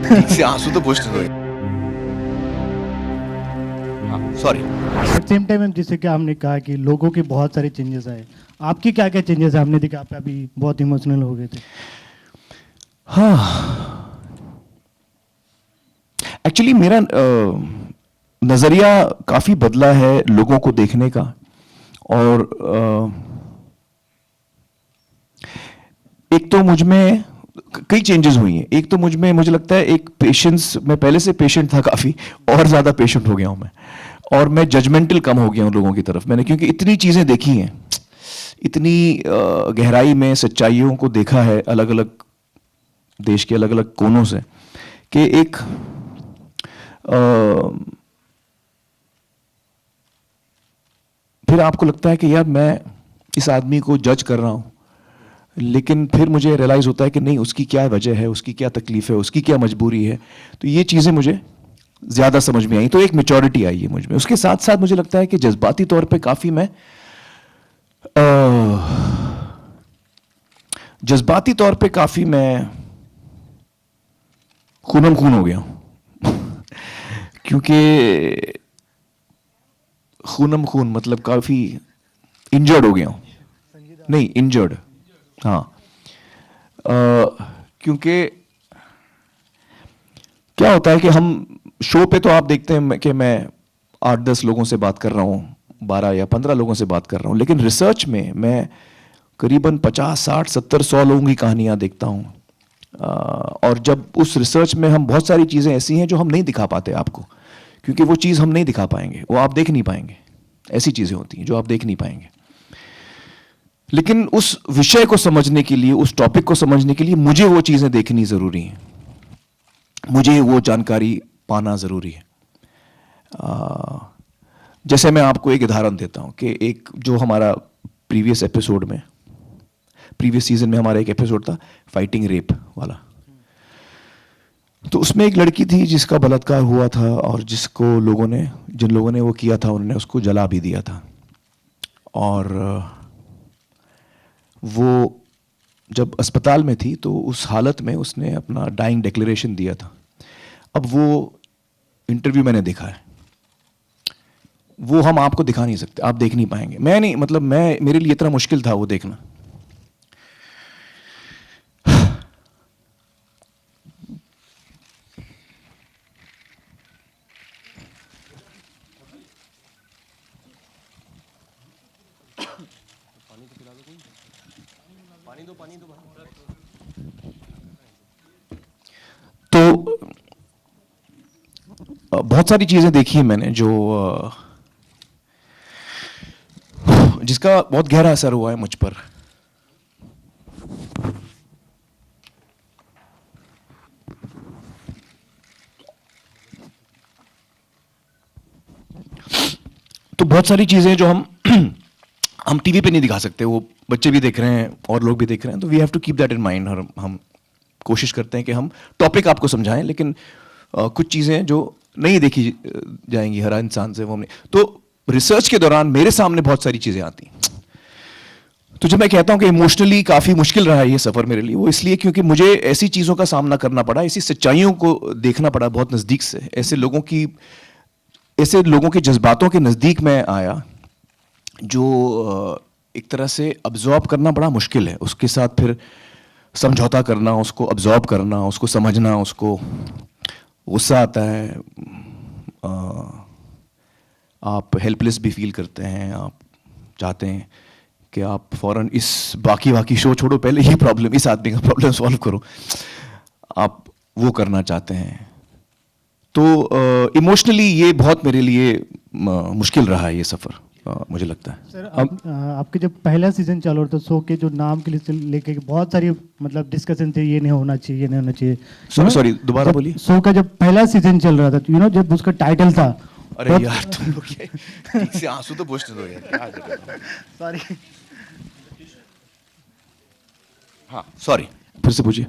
ठीक से आंसू तो पोछने दो। हाँ सॉरी। एट सेम टाइम जैसे कि हमने कहा कि लोगों के बहुत सारे चेंजेस आए, आपकी क्या क्या चेंजेस है? हमने देखा आप अभी बहुत इमोशनल हो गए थे। हाँ एक्चुअली मेरा नज़रिया काफ़ी बदला है लोगों को देखने का। और एक तो मुझ में कई चेंजेस हुई हैं। एक तो मुझ में मुझे लगता है एक पेशेंस, मैं पहले से पेशेंट था काफ़ी, और ज़्यादा पेशेंट हो गया हूँ मैं। और मैं जजमेंटल कम हो गया हूँ लोगों की तरफ। मैंने क्योंकि इतनी चीज़ें देखी हैं, इतनी गहराई में सच्चाइयों को देखा है अलग अलग देश के अलग अलग कोनों से, कि एक फिर आपको लगता है कि यार मैं इस आदमी को जज कर रहा हूँ, लेकिन फिर मुझे रियलाइज़ होता है कि नहीं, उसकी क्या वजह है, उसकी क्या तकलीफ है, उसकी क्या मजबूरी है। तो ये चीज़ें मुझे ज़्यादा समझ में आई, तो एक मेच्योरिटी आई है मुझ में। उसके साथ साथ मुझे लगता है कि जज्बाती तौर पे काफ़ी मैं जज्बाती तौर पे काफ़ी मैं खूनम खून हो गया हूँ क्योंकि खूनम खून मतलब काफ़ी इंजर्ड हो गया हूँ। नहीं, इंजर्ड, हाँ। क्योंकि क्या होता है कि हम शो पे तो आप देखते हैं कि मैं 8-10 लोगों से बात कर रहा हूँ, 12 या 15 लोगों से बात कर रहा हूँ, लेकिन रिसर्च में मैं करीबन 50, 60, 70, 100 लोगों की कहानियाँ देखता हूँ। और जब उस रिसर्च में हम बहुत सारी चीज़ें ऐसी हैं जो हम नहीं दिखा पाते आपको, क्योंकि वो चीज़ हम नहीं दिखा पाएंगे, वो आप देख नहीं पाएंगे। ऐसी चीज़ें होती हैं जो आप देख नहीं पाएंगे। लेकिन उस विषय को समझने के लिए, उस टॉपिक को समझने के लिए मुझे वो चीज़ें देखनी ज़रूरी हैं, मुझे वो जानकारी पाना ज़रूरी है। जैसे मैं आपको एक उदाहरण देता हूँ कि एक जो हमारा प्रीवियस सीजन में हमारा एक एपिसोड था फाइटिंग रेप वाला। तो उसमें एक लड़की थी जिसका बलात्कार हुआ था, और जिन लोगों ने वो किया था उन्होंने उसको जला भी दिया था। और वो जब अस्पताल में थी तो उस हालत में उसने अपना डाइंग डिक्लेरेशन दिया था। अब वो इंटरव्यू मैंने देखा है, वो हम आपको दिखा नहीं सकते, आप देख नहीं पाएंगे। मैं नहीं, मतलब मेरे लिए इतना मुश्किल था वो देखना। तो बहुत सारी चीजें देखी हैं मैंने जो जिसका बहुत गहरा असर हुआ है मुझ पर। तो बहुत सारी चीजें जो हम टीवी पे नहीं दिखा सकते, वो बच्चे भी देख रहे हैं और लोग भी देख रहे हैं, तो we have to keep that in mind. और हम कोशिश करते हैं कि हम टॉपिक आपको समझाएं, लेकिन कुछ चीज़ें जो नहीं देखी जाएंगी हर इंसान से, वो हमने तो रिसर्च के दौरान मेरे सामने बहुत सारी चीज़ें आती। तो जब मैं कहता हूं कि इमोशनली काफ़ी मुश्किल रहा है ये सफ़र मेरे लिए, वो इसलिए क्योंकि मुझे ऐसी चीज़ों का सामना करना पड़ा, ऐसी सच्चाइयों को देखना पड़ा बहुत नज़दीक से, ऐसे लोगों के जज्बातों के नज़दीक मैं आया, जो एक तरह से अब्जॉर्ब करना बड़ा मुश्किल है। उसके साथ फिर समझौता करना, उसको अब्जॉर्ब करना, उसको समझना, उसको गुस्सा आता है, आप हेल्पलेस भी फील करते हैं, आप चाहते हैं कि आप फौरन इस बाकी शो छोड़ो, पहले ही प्रॉब्लम, इस आदमी का प्रॉब्लम सॉल्व करो, आप वो करना चाहते हैं। तो इमोशनली ये बहुत मेरे लिए मुश्किल रहा है ये सफ़र, मुझे लगता है। सर आपके जब पहला सीजन चालू होता शो के जो नाम के लिए लेके बहुत सारी मतलब डिस्कशन थे, ये नहीं होना चाहिए, ये नहीं होना चाहिए। सॉरी दोबारा बोलिए। शो का जब पहला सीजन चल रहा था, जब उसका टाइटल था, अरे यार तुम लोग ठीक से आंसू तो पोंछने दो यार, क्या कर रहे हो? सॉरी। हाँ सॉरी, फिर से पूछिए।